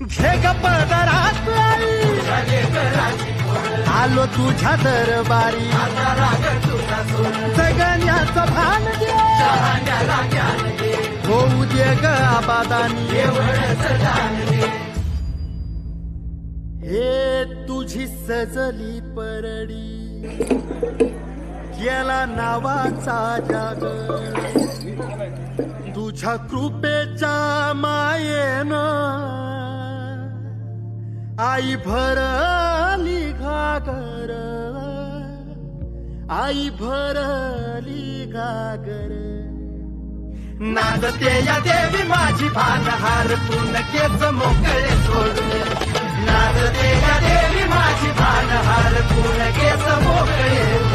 घे ग पदरात आई, आलो तुझ्या दरबारी, जगण्याचं भान दे, होऊ दे ग आबादानी, हे तुझी सजली परडी, गेला नावाचा जाग, तुझ्या कृपेच्या मायेनं आई भरली घागर, आई भरली घागर, नाचते या देवी माझी भानहार, पूर्ण केस मोकळे सोडून, नाचते या देवी माझी भानहार, पूर्ण केस मोकळे